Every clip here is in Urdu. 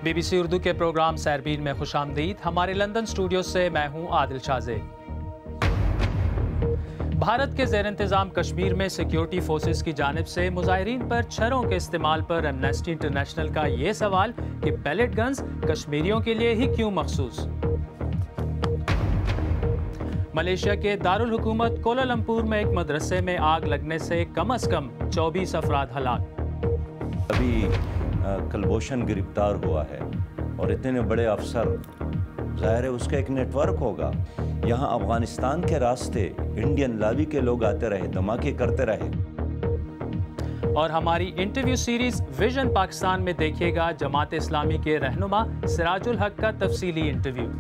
BBC اردو کے پروگرام سیربین میں خوش آمدید۔ ہمارے لندن اسٹوڈیو سے میں ہوں عادل شازے۔ بھارت کے زیر انتظام کشمیر میں سیکیورٹی فورسز کی جانب سے مظاہرین پر چھروں کے استعمال پر ایمنسٹی انٹرنیشنل کا یہ سوال کہ پیلٹ گنز کشمیریوں کے لیے ہی کیوں مخصوص؟ ملیشیا کے دارالحکومت کوالالمپور میں ایک مدرسے میں آگ لگنے سے کم از کم 24 افراد ہلاک۔ ابھی کلبھوشن گرفتار ہوا ہے اور اتنے بڑے افسر، ظاہر ہے اس کا ایک نیٹ ورک ہوگا۔ یہاں افغانستان کے راستے انڈین لابی کے لوگ آتے رہے، دھماکے کرتے رہے۔ اور ہماری انٹرویو سیریز ویژن پاکستان میں دیکھیے گا جماعت اسلامی کے رہنما سراج الحق کا تفصیلی انٹرویو۔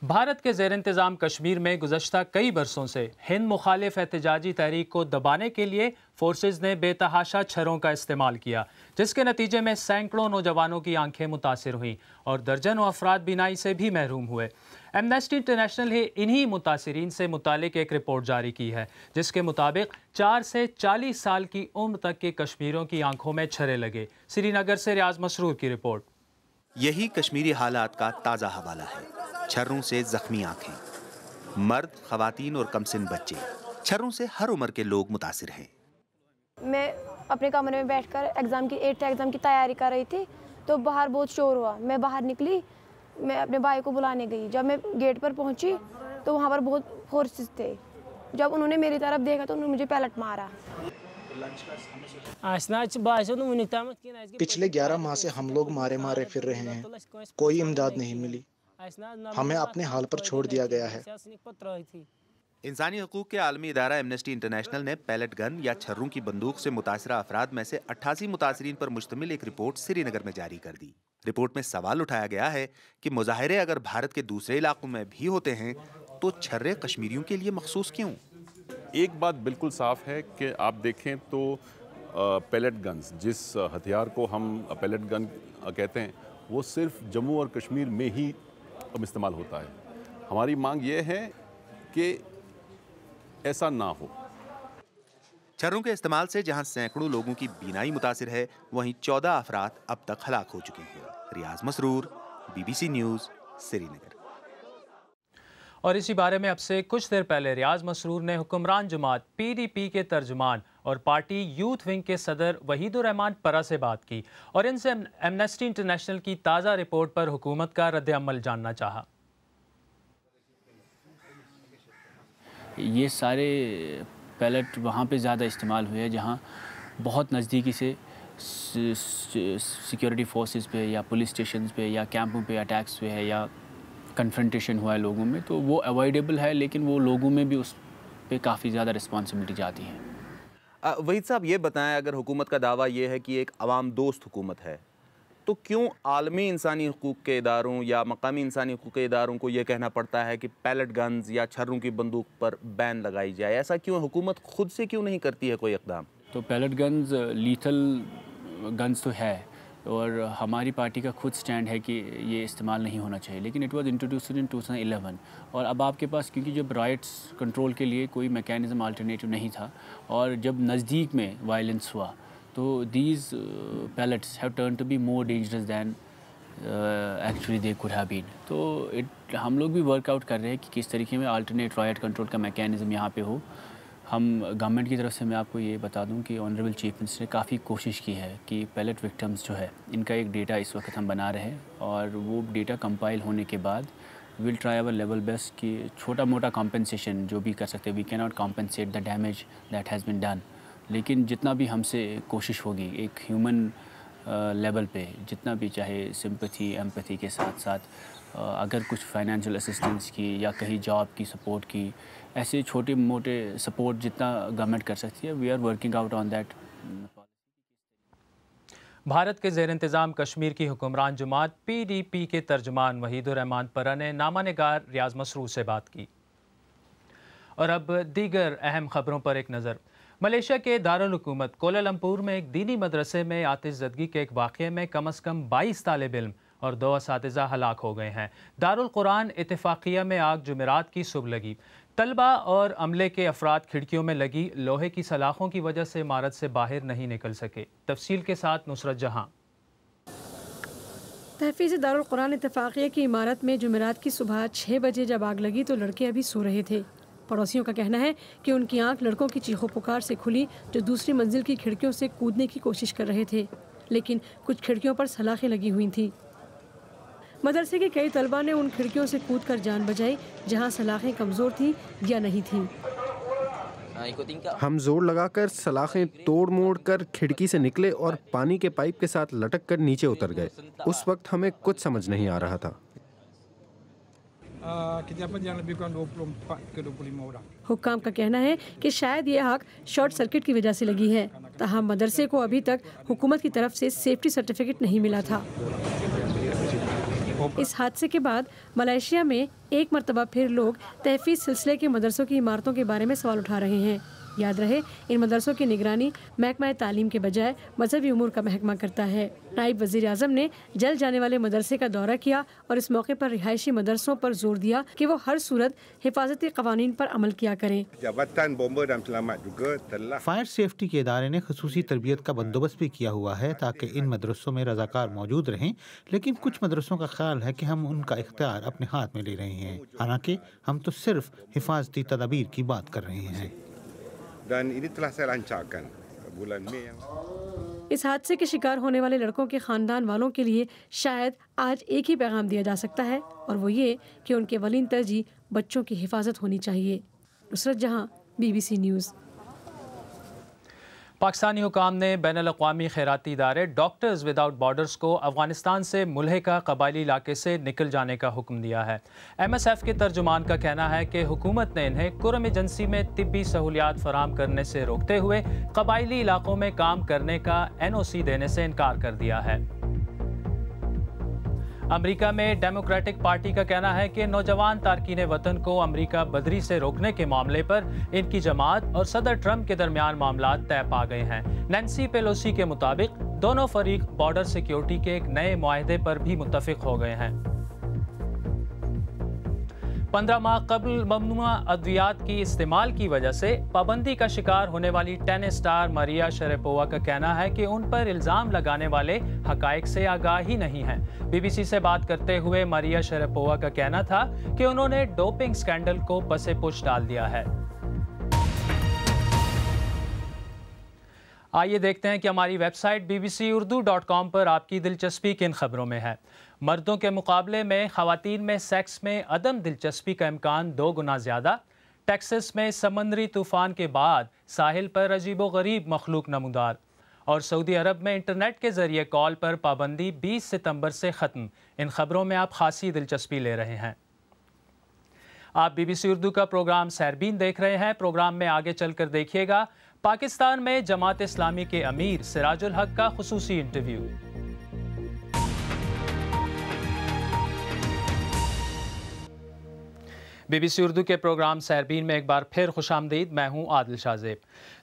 بھارت کے زیر انتظام کشمیر میں گزشتہ کئی برسوں سے ہند مخالف احتجاجی تحریک کو دبانے کے لیے فورسز نے بے تحاشا چھروں کا استعمال کیا، جس کے نتیجے میں سینکڑوں نوجوانوں کی آنکھیں متاثر ہوئیں اور درجنوں افراد بینائی سے بھی محروم ہوئے۔ ایمنسٹی انٹرنیشنل نے انہی متاثرین سے متعلق ایک رپورٹ جاری کی ہے، جس کے مطابق 4 سے 40 سال کی عمر تک کے کشمیریوں کی آنکھوں میں چھرے لگے۔ سری نگر سے ریاض مسرور کی رپورٹ۔ یہی کشمیری حالات کا تازہ حوالہ ہے۔ چھروں سے زخمی آنکھیں، مرد، خواتین اور کم سن بچے، چھروں سے ہر عمر کے لوگ متاثر ہیں۔ میں اپنے کمرے میں بیٹھ کر ایٹھ ایگزام کی تیاری کر رہی تھی تو باہر بہت شور ہوا۔ میں باہر نکلی، میں اپنے بھائی کو بلانے گئی۔ جب میں گیٹ پر پہنچی تو وہاں پر بہت فورسز تھے۔ جب انہوں نے میری طرف دیکھا تو انہوں نے مجھے پیلٹ مارا۔ پچھلے 11 ماہ سے ہم لوگ مارے پھر رہے ہیں، کوئی امداد نہیں ملی، ہمیں اپنے حال پر چھوڑ دیا گیا ہے۔ انسانی حقوق کے عالمی ادارہ ایمنسٹی انٹرنیشنل نے پیلٹ گن یا چھروں کی بندوق سے متاثرہ افراد میں سے 88 متاثرین پر مشتمل ایک رپورٹ سری نگر میں جاری کر دی۔ رپورٹ میں سوال اٹھایا گیا ہے کہ مظاہرے اگر بھارت کے دوسرے علاقوں میں بھی ہوتے ہیں تو چھرے کشمیریوں کے لیے مخصوص کیوں؟ ایک بات بالکل صاف ہے کہ آپ دیکھیں تو پیلٹ گنز، جس ہتھیار کو ہم پیلٹ گن کہتے ہیں، وہ صرف جموں اور کشمیر میں ہی استعمال ہوتا ہے۔ ہماری مانگ یہ ہے کہ ایسا نہ ہو۔ چھروں کے استعمال سے جہاں سینکڑوں لوگوں کی بینائی متاثر ہے، وہیں 14 افراد اب تک ہلاک ہو چکے ہیں۔ ریاض مسرور، BBC نیوز، سری نگر۔ اور اسی بارے میں اب سے کچھ دیر پہلے ریاض مسرور نے حکمران جماعت PDP کے ترجمان اور پارٹی یوتھ ونگ کے صدر وحید الرحمان پرا سے بات کی اور ان سے ایمنسٹی انٹرنیشنل کی تازہ رپورٹ پر حکومت کا رد عمل جاننا چاہا۔ یہ سارے پیلٹ وہاں پہ زیادہ استعمال ہوئے ہیں جہاں بہت نزدیکی سے سیکیورٹی فورسز پہ یا پولیس اسٹیشنز پہ یا کیمپوں پہ اٹیکس ہوئے ہیں یا کنفرنٹیشن ہوا ہے لوگوں میں، تو وہ اوائڈیبل ہے، لیکن وہ لوگوں میں بھی اس پہ کافی زیادہ رسپانسبلٹی جاتی ہے۔ وحید صاحب یہ بتائیں، اگر حکومت کا دعویٰ یہ ہے کہ ایک عوام دوست حکومت ہے، تو کیوں عالمی انسانی حقوق کے اداروں یا مقامی انسانی حقوق کے اداروں کو یہ کہنا پڑتا ہے کہ پیلٹ گنز یا چھروں کی بندوق پر بین لگائی جائے؟ ایسا کیوں حکومت خود سے کیوں نہیں کرتی ہے کوئی اقدام؟ تو پیلٹ گنز لیتھل گنز تو ہے اور ہماری پارٹی کا خود سٹینڈ ہے کہ یہ استعمال نہیں ہونا چاہیے، لیکن اٹ واز انٹروڈیوسڈ ان 2011 اور اب آپ کے پاس کیونکہ جب رائٹس کنٹرول کے لیے کوئی میکینزم الٹرنیٹیو نہیں تھا اور جب نزدیک میں وائلنس ہوا تو these pellets have turn to be more dangerous than actually they could have been. تو ہم لوگ بھی ورک آؤٹ کر رہے ہیں کہ کس طریقے میں الٹرنیٹ رائٹ کنٹرول کا میکینزم یہاں پہ ہو۔ ہم گورنمنٹ کی طرف سے میں آپ کو یہ بتا دوں کہ آنریبل چیف منسٹر نے کافی کوشش کی ہے کہ پیلٹ وکٹمز جو ہے ان کا ایک ڈیٹا اس وقت ہم بنا رہے ہیں اور وہ ڈیٹا کمپائل ہونے کے بعد we'll try our level best کہ چھوٹا موٹا کمپنسیشن جو بھی کر سکتے، وی کی not compensate the damage that has been done, لیکن جتنا بھی ہم سے کوشش ہوگی ایک ہیومن لیول پہ، جتنا بھی چاہے سمپتھی ایمپتھی کے ساتھ ساتھ اگر کچھ فائنینشیل اسسٹنس کی یا کہیں جاب کی سپورٹ کی، ایسے چھوٹے موٹے سپورٹ جتنا گورنمنٹ کر سکتی ہے، we are working out on that. Bharat کے زیر انتظام کشمیر کی حکمران جماعت PDP کے ترجمان وحید الرحمان پرا نے نامہ نگار ریاض مسرور سے بات کی۔ اور اب دیگر اہم خبروں پر ایک نظر۔ ملیشیا کے دارالحکومت کوالالمپور میں ایک دینی مدرسے میں آتش زدگی کے ایک واقعے میں کم از کم 22 طالب علم اور 2 اساتذہ ہلاک ہو گئے ہیں۔ دارالقرآن اتفاقیہ میں آگ جمعرات کی صبح لگی۔ طلبہ اور عملے کے افراد کھڑکیوں میں لگی لوہے کی سلاخوں کی وجہ سے عمارت سے باہر نہیں نکل سکے۔ تفصیل کے ساتھ نصرت جہاں۔ تحفیظ دارالقرآن اتفاقیہ کی عمارت میں جمعرات کی صبح 6 بجے جب آگ لگی تو لڑکے ابھی سو رہے تھے۔ پڑوسیوں کا کہنا ہے کہ ان کی آنکھ لڑکوں کی چیخو پکار سے کھلی جو دوسری منزل کی کھڑکیوں سے کودنے کی کوشش کر رہے تھے، لیکن کچھ کھڑکیوں پر سلاخیں لگی ہوئی تھیں۔ مدرسے کے کئی طلبہ نے ان کھڑکیوں سے کود کر جان بچائی جہاں سلاخیں کمزور تھیں یا نہیں تھیں۔ ہم زور لگا کر سلاخیں توڑ موڑ کر کھڑکی سے نکلے اور پانی کے پائپ کے ساتھ لٹک کر نیچے اتر گئے۔ اس وقت ہمیں کچھ سمجھ نہیں آ رہا تھا۔ حکام کا کہنا ہے کہ شاید یہ آگ شارٹ سرکٹ کی وجہ سے لگی ہے، تاہم مدرسے کو ابھی تک حکومت کی طرف سے سیفٹی سرٹیفکیٹ نہیں ملا تھا۔ اس حادثے کے بعد ملائیشیا میں ایک مرتبہ پھر لوگ تحفیظ سلسلے کے مدرسوں کی عمارتوں کے بارے میں سوال اٹھا رہے ہیں۔ یاد رہے ان مدرسوں کی نگرانی محکمہ تعلیم کے بجائے مذہبی امور کا محکمہ کرتا ہے۔ نائب وزیر اعظم نے جل جانے والے مدرسے کا دورہ کیا اور اس موقع پر رہائشی مدرسوں پر زور دیا کہ وہ ہر صورت حفاظتی قوانین پر عمل کیا کریں۔ فائر سیفٹی کے ادارے نے خصوصی تربیت کا بندوبست بھی کیا ہوا ہے تاکہ ان مدرسوں میں رضاکار موجود رہیں، لیکن کچھ مدرسوں کا خیال ہے کہ ہم ان کا اختیار اپنے ہاتھ میں لے رہے ہیں، حالانکہ ہم تو صرف حفاظتی تدابیر کی بات کر رہے ہیں۔ اس حادثے کے شکار ہونے والے لڑکوں کے خاندان والوں کے لیے شاید آج ایک ہی پیغام دیا جا سکتا ہے، اور وہ یہ کہ ان کے اولین ترجیح بچوں کی حفاظت ہونی چاہیے۔ نصرت جہاں، BBC نیوز۔ پاکستانی حکام نے بین الاقوامی خیراتی ادارے ڈاکٹرز وداؤٹ بارڈرز کو افغانستان سے ملحقہ قبائلی علاقے سے نکل جانے کا حکم دیا ہے۔ MSF کے ترجمان کا کہنا ہے کہ حکومت نے انہیں کرم ایجنسی میں طبی سہولیات فراہم کرنے سے روکتے ہوئے قبائلی علاقوں میں کام کرنے کا NOC دینے سے انکار کر دیا ہے۔ امریکہ میں ڈیموکریٹک پارٹی کا کہنا ہے کہ نوجوان تارکین وطن کو امریکہ بدری سے روکنے کے معاملے پر ان کی جماعت اور صدر ٹرمپ کے درمیان معاملات طے پا گئے ہیں۔ نینسی پیلوسی کے مطابق دونوں فریق بارڈر سیکیورٹی کے ایک نئے معاہدے پر بھی متفق ہو گئے ہیں۔ 15 ماہ قبل ممنوعہ ادویات کی استعمال کی وجہ سے پابندی کا شکار ہونے والی ٹینس سٹار ماریا شریپووا کا کہنا ہے کہ ان پر الزام لگانے والے حقائق سے آگاہ ہی نہیں ہیں۔ BBC سے بات کرتے ہوئے ماریا شریپووا کا کہنا تھا کہ انہوں نے ڈوپنگ سکینڈل کو پس پش ڈال دیا ہے۔ آئیے دیکھتے ہیں کہ ہماری ویب سائٹ bbcurdu.com پر آپ کی دلچسپی کن خبروں میں ہے۔ مردوں کے مقابلے میں خواتین میں سیکس میں عدم دلچسپی کا امکان 2 گنا زیادہ۔ ٹیکسس میں سمندری طوفان کے بعد ساحل پر عجیب و غریب مخلوق نمودار۔ اور سعودی عرب میں انٹرنیٹ کے ذریعے کال پر پابندی 20 ستمبر سے ختم۔ ان خبروں میں آپ خاصی دلچسپی لے رہے ہیں۔ آپ BBC اردو کا پروگرام سیربین دیکھ رہے ہیں۔ پروگرام میں آگے چل کر دیکھیے گا پاکستان میں جماعت اسلامی کے امیر سراج الحق کا خصوصی انٹرویو۔ BBC اردو کے پروگرام سیربین میں ایک بار پھر خوش آمدید۔ میں ہوں عادل شاہ زیب۔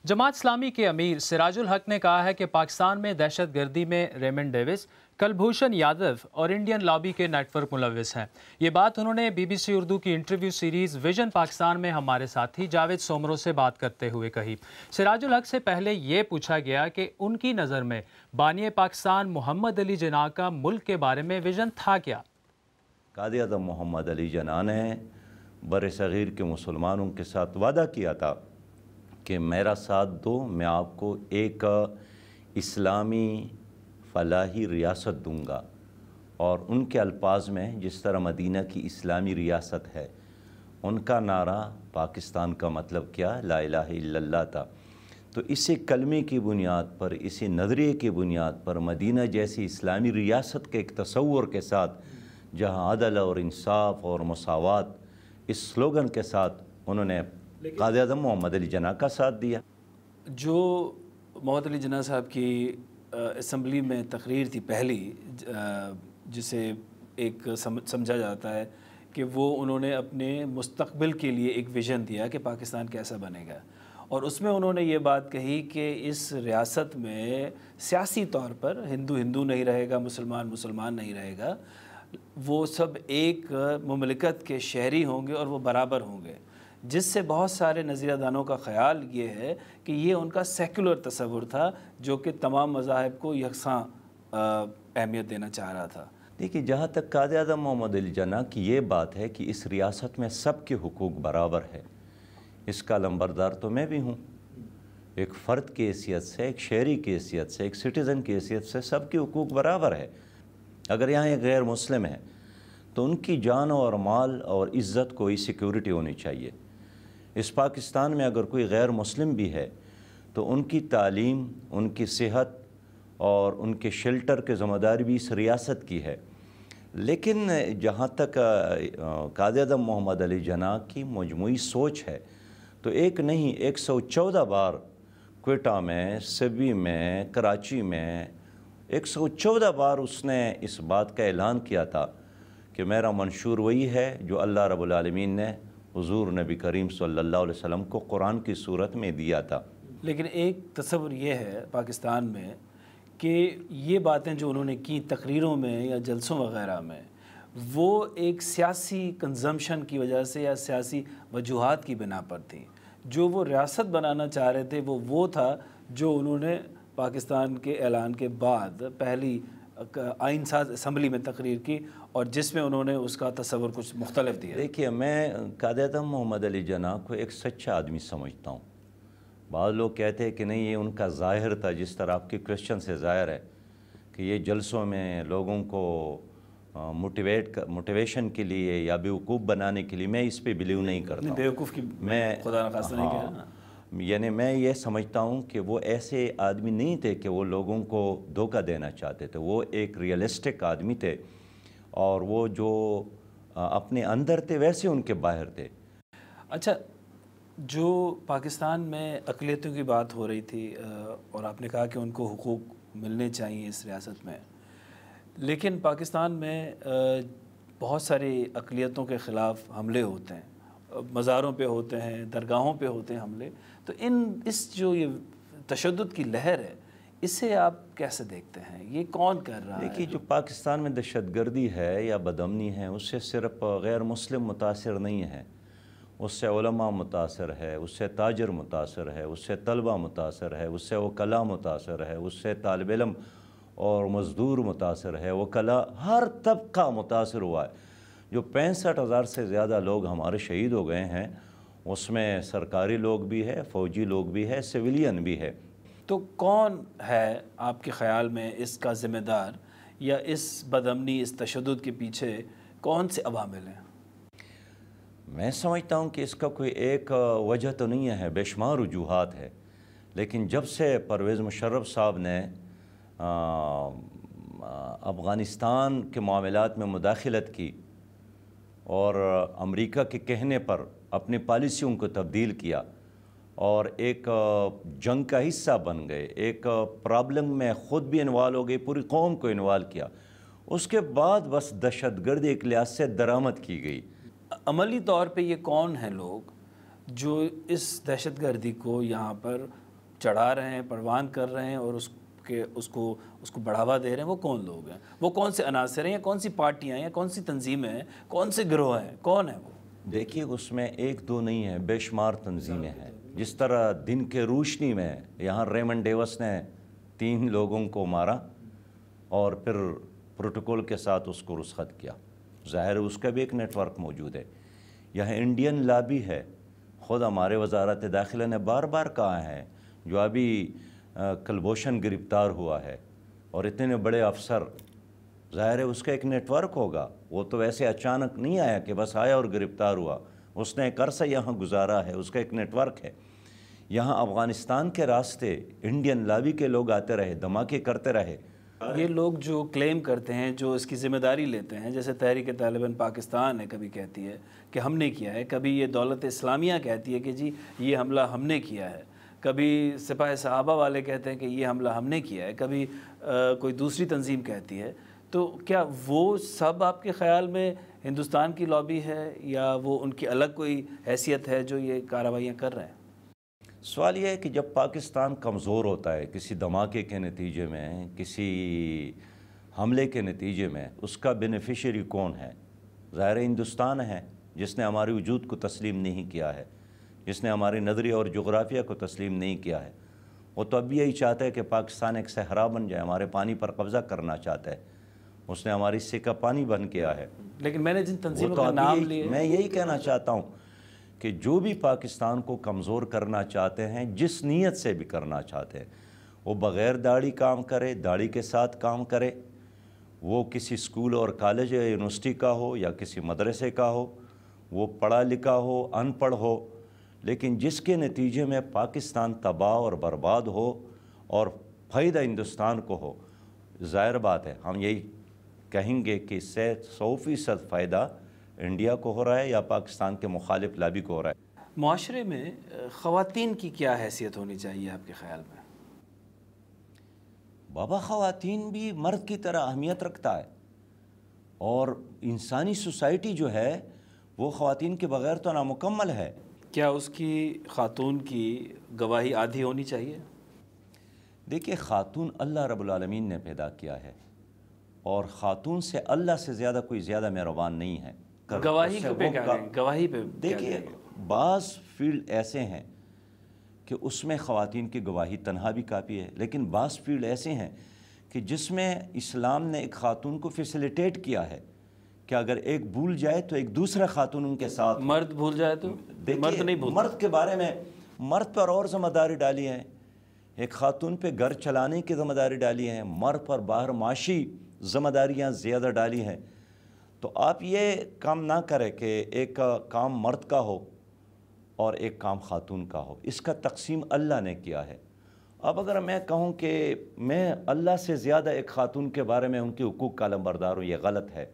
جماعت اسلامی کے امیر سراج الحق نے کہا ہے کہ پاکستان میں دہشت گردی میں ریمنڈ ڈیوس، کلبھوشن یادو اور انڈین لابی کے نیٹ ورک ملوث ہیں۔ یہ بات انہوں نے BBC اردو کی انٹرویو سیریز ویژن پاکستان میں ہمارے ساتھی جاوید سومرو سے بات کرتے ہوئے کہی۔ سراج الحق سے پہلے یہ پوچھا گیا کہ ان کی نظر میں بانی پاکستان محمد علی جناح کا ملک کے بارے میں ویژن تھا کیا؟ قائد اعظم محمد علی جناح نے بر صغیر کے مسلمانوں کے ساتھ وعدہ کیا تھا کہ میرا ساتھ دو، میں آپ کو ایک اسلامی فلاحی ریاست دوں گا، اور ان کے الفاظ میں جس طرح مدینہ کی اسلامی ریاست ہے، ان کا نعرہ پاکستان کا مطلب کیا؟ لا الہ الا اللہ تھا۔ تو اسی کلمے کی بنیاد پر، اسی نظریے کی بنیاد پر مدینہ جیسی اسلامی ریاست کے ایک تصور کے ساتھ، جہاں عدل اور انصاف اور مساوات، اس سلوگن کے ساتھ انہوں نے قائد اعظم محمد علی جناح کا ساتھ دیا۔ جو محمد علی جناح صاحب کی اسمبلی میں تقریر تھی پہلی، جسے ایک سمجھا جاتا ہے کہ وہ انہوں نے اپنے مستقبل کے لیے ایک ویژن دیا کہ پاکستان کیسا بنے گا، اور اس میں انہوں نے یہ بات کہی کہ اس ریاست میں سیاسی طور پر ہندو ہندو نہیں رہے گا، مسلمان مسلمان نہیں رہے گا، وہ سب ایک مملکت کے شہری ہوں گے اور وہ برابر ہوں گے، جس سے بہت سارے نظریہ دانوں کا خیال یہ ہے کہ یہ ان کا سیکولر تصور تھا جو کہ تمام مذاہب کو یکساں اہمیت دینا چاہ رہا تھا۔ دیکھیے، جہاں تک قائد اعظم محمد علی جناح کی یہ بات ہے کہ اس ریاست میں سب کے حقوق برابر ہے، اس کا لمبردار تو میں بھی ہوں۔ ایک فرد کی حیثیت سے، ایک شہری کی حیثیت سے، ایک سٹیزن کی حیثیت سے سب کے حقوق برابر ہے۔ اگر یہاں ایک غیر مسلم ہے تو ان کی جان اور مال اور عزت کوئی سیکیورٹی ہونی چاہیے۔ اس پاکستان میں اگر کوئی غیر مسلم بھی ہے تو ان کی تعلیم، ان کی صحت اور ان کے شیلٹر کے ذمہ داری بھی اس ریاست کی ہے۔ لیکن جہاں تک قائد اعظم محمد علی جناح کی مجموعی سوچ ہے تو ایک نہیں 114 بار کوئٹہ میں، سبی میں، کراچی میں 114 بار اس نے اس بات کا اعلان کیا تھا کہ میرا منشور وہی ہے جو اللہ رب العالمین نے حضور نبی کریم صلی اللہ علیہ وسلم کو قرآن کی صورت میں دیا تھا۔ لیکن ایک تصور یہ ہے پاکستان میں کہ یہ باتیں جو انہوں نے کی تقریروں میں یا جلسوں وغیرہ میں، وہ ایک سیاسی کنزمپشن کی وجہ سے یا سیاسی وجوہات کی بنا پر تھیں۔ جو وہ ریاست بنانا چاہ رہے تھے وہ تھا جو انہوں نے پاکستان کے اعلان کے بعد پہلی آئین ساز اسمبلی میں تقریر کی اور جس میں انہوں نے اس کا تصور کچھ مختلف دیا۔ دیکھیے، میں قائد اعظم محمد علی جناح کو ایک سچا آدمی سمجھتا ہوں۔ بعض لوگ کہتے ہیں کہ نہیں، یہ ان کا ظاہر تھا، جس طرح آپ کے کویسچن سے ظاہر ہے کہ یہ جلسوں میں لوگوں کو موٹیویشن کے لیے یا بیوقوف بنانے کے لیے، میں اس پہ بلیو نہیں کرتا ہوں۔ بیوقوف کی میں خدا نخواستہ نہیں کہا، یعنی میں یہ سمجھتا ہوں کہ وہ ایسے آدمی نہیں تھے کہ وہ لوگوں کو دھوکہ دینا چاہتے تھے۔ وہ ایک ریئلسٹک آدمی تھے اور وہ جو اپنے اندر تھے ویسے ان کے باہر تھے۔ اچھا، جو پاکستان میں اقلیتوں کی بات ہو رہی تھی اور آپ نے کہا کہ ان کو حقوق ملنے چاہیے اس ریاست میں، لیکن پاکستان میں بہت ساری اقلیتوں کے خلاف حملے ہوتے ہیں، مزاروں پہ ہوتے ہیں، درگاہوں پہ ہوتے ہیں حملے، تو اس جو یہ تشدد کی لہر ہے، اسے آپ کیسے دیکھتے ہیں؟ یہ کون کر رہا ہے؟ دیکھیے، جو پاکستان میں دہشت گردی ہے یا بدامنی ہے، اس سے صرف غیر مسلم متاثر نہیں ہے، اس سے علماء متاثر ہے، اس سے تاجر متاثر ہے، اس سے طلبہ متاثر ہے، اس سے وکلاء متاثر ہے، اس سے طالب علم اور مزدور متاثر ہے، وکلاء، ہر طبقہ متاثر ہوا ہے۔ جو 65,000 سے زیادہ لوگ ہمارے شہید ہو گئے ہیں، اس میں سرکاری لوگ بھی ہے، فوجی لوگ بھی ہے، سویلین بھی ہے۔ تو کون ہے آپ کے خیال میں اس کا ذمہ دار، یا اس بدامنی، اس تشدد کے پیچھے کون سے عوامل ہیں؟ میں سمجھتا ہوں کہ اس کا کوئی ایک وجہ تو نہیں ہے، بے شمار وجوہات ہے، لیکن جب سے پرویز مشرف صاحب نے افغانستان کے معاملات میں مداخلت کی اور امریکہ کے کہنے پر اپنی پالیسیوں کو تبدیل کیا اور ایک جنگ کا حصہ بن گئے، ایک پرابلم میں خود بھی انوالو ہو گئی، پوری قوم کو انوالو کیا، اس کے بعد بس دہشت گردی ایک لحاظ سے درآمد کی گئی۔ عملی طور پہ یہ کون ہیں لوگ جو اس دہشت گردی کو یہاں پر چڑھا رہے ہیں، پروان کر رہے ہیں اور اس کو بڑھاوا دے رہے ہیں؟ وہ کون لوگ ہیں؟ وہ کون سے عناصر ہیں، یا کون سی پارٹیاں ہیں، یا کون سی تنظیمیں ہیں، کون سے گروہ ہیں، کون ہیں وہ؟ دیکھیے، اس میں ایک دو نہیں ہے، بے شمار تنظیمیں ہیں۔ جس طرح دن کے روشنی میں یہاں ریمن ڈیوس نے 3 لوگوں کو مارا اور پھر پروٹوکول کے ساتھ اس کو رخصت کیا، ظاہر ہے اس کا بھی ایک نیٹ ورک موجود ہے۔ یہاں انڈین لابی ہے، خود ہمارے وزارت داخلہ نے بار بار کہا ہے، جو ابھی کلبھوشن گرفتار ہوا ہے اور اتنے بڑے افسر، ظاہر ہے اس کا ایک نیٹ ورک ہوگا، وہ تو ویسے اچانک نہیں آیا کہ بس آیا اور گرفتار ہوا، اس نے ایک عرصہ یہاں گزارا ہے، اس کا ایک نیٹ ورک ہے۔ یہاں افغانستان کے راستے انڈین لابی کے لوگ آتے رہے، دھماکے کرتے رہے۔ یہ لوگ جو کلیم کرتے ہیں، جو اس کی ذمہ داری لیتے ہیں، جیسے تحریک طالبان پاکستان ہے، کبھی کہتی ہے کہ ہم نے کیا ہے، کبھی یہ دولت اسلامیہ کہتی ہے کہ جی یہ حملہ ہم نے کیا ہے، کبھی سپاہ صحابہ والے کہتے ہیں کہ یہ حملہ ہم نے کیا ہے، کبھی کوئی دوسری تنظیم کہتی ہے، تو کیا وہ سب آپ کے خیال میں ہندوستان کی لابی ہے، یا وہ ان کی الگ کوئی حیثیت ہے جو یہ کارروائیاں کر رہے ہیں؟ سوال یہ ہے کہ جب پاکستان کمزور ہوتا ہے کسی دھماکے کے نتیجے میں، کسی حملے کے نتیجے میں، اس کا بینیفیشری کون ہے؟ ظاہر ہندوستان ہے، جس نے ہمارے وجود کو تسلیم نہیں کیا ہے، جس نے ہماری نظریہ اور جغرافیہ کو تسلیم نہیں کیا ہے۔ وہ تو اب بھی یہی چاہتا ہے کہ پاکستان ایک صحرا بن جائے، ہمارے پانی پر قبضہ کرنا چاہتا ہے، اس نے ہماری حصے کا پانی بند کیا ہے۔ لیکن میں نے جن تنظیموں کا نام لیے، میں یہی کہنا چاہتا ہوں کہ جو بھی پاکستان کو کمزور کرنا چاہتے ہیں، جس نیت سے بھی کرنا چاہتے ہیں، وہ بغیر داڑھی کام کرے، داڑھی کے ساتھ کام کرے، وہ کسی اسکول اور کالج یا یونیورسٹی کا ہو یا کسی مدرسے کا ہو، وہ پڑھا لکھا ہو، ان پڑھ ہو، لیکن جس کے نتیجے میں پاکستان تباہ اور برباد ہو اور فائدہ ہندوستان کو ہو، ظاہر بات ہے ہم یہی کہیں گے کہ 100% فائدہ انڈیا کو ہو رہا ہے یا پاکستان کے مخالف لابی کو ہو رہا ہے۔ معاشرے میں خواتین کی کیا حیثیت ہونی چاہیے آپ کے خیال میں؟ بابا خواتین بھی مرد کی طرح اہمیت رکھتا ہے، اور انسانی سوسائٹی جو ہے وہ خواتین کے بغیر تو نامکمل ہے۔ کیا اس کی خاتون کی گواہی آدھی ہونی چاہیے؟ دیکھیے، خاتون اللہ رب العالمین نے پیدا کیا ہے، اور خاتون سے اللہ سے زیادہ کوئی زیادہ مہربان نہیں ہے۔ گواہی پہ کیا کہیں؟ گواہی پہ دیکھیے، بعض فیلڈ ایسے ہیں کہ اس میں خواتین کی گواہی تنہا بھی کافی ہے، لیکن بعض فیلڈ ایسے ہیں کہ جس میں اسلام نے ایک خاتون کو فیسیلیٹیٹ کیا ہے کہ اگر ایک بھول جائے تو ایک دوسرا خاتون ان کے ساتھ، مرد بھول جائے تو مرد نہیں بھولتا۔ مرد کے بارے میں مرد پر اور ذمہ داری ڈالی ہے، ایک خاتون پہ گھر چلانے کی ذمہ داری ڈالی ہے، مرد پر باہر معاشی ذمہ داریاں زیادہ ڈالی ہیں۔ تو آپ یہ کام نہ کریں کہ ایک کام مرد کا ہو اور ایک کام خاتون کا ہو، اس کا تقسیم اللہ نے کیا ہے۔ اب اگر میں کہوں کہ میں اللہ سے زیادہ ایک خاتون کے بارے میں ان کے حقوق کا علمبردار ہوں، یہ غلط ہے۔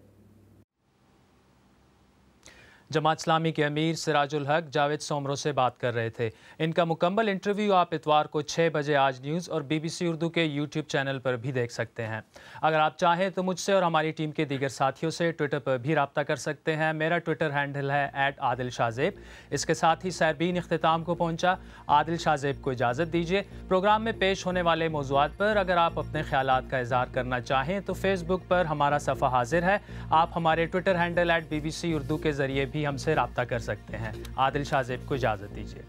جماعت اسلامی کے امیر سراج الحق جاوید سومرو سے بات کر رہے تھے۔ ان کا مکمل انٹرویو آپ اتوار کو 6 بجے آج نیوز اور BBC اردو کے YouTube چینل پر بھی دیکھ سکتے ہیں۔ اگر آپ چاہیں تو مجھ سے اور ہماری ٹیم کے دیگر ساتھیوں سے ٹویٹر پر بھی رابطہ کر سکتے ہیں۔ میرا ٹویٹر ہینڈل ہے @عادل اس کے ساتھ ہی سیربین اختتام کو پہنچا۔ عادل شاہزیب کو اجازت دیجیے۔ پروگرام میں پیش ہونے والے موضوعات پر اگر آپ اپنے خیالات کا اظہار کرنا چاہیں تو فیس بک پر ہمارا صفحہ حاضر ہے۔ آپ ہمارے ٹویٹر ہینڈل @BBC اردو کے ذریعے بھی ہم سے رابطہ کر سکتے ہیں۔ عادل شاہزیب کو اجازت دیجیے۔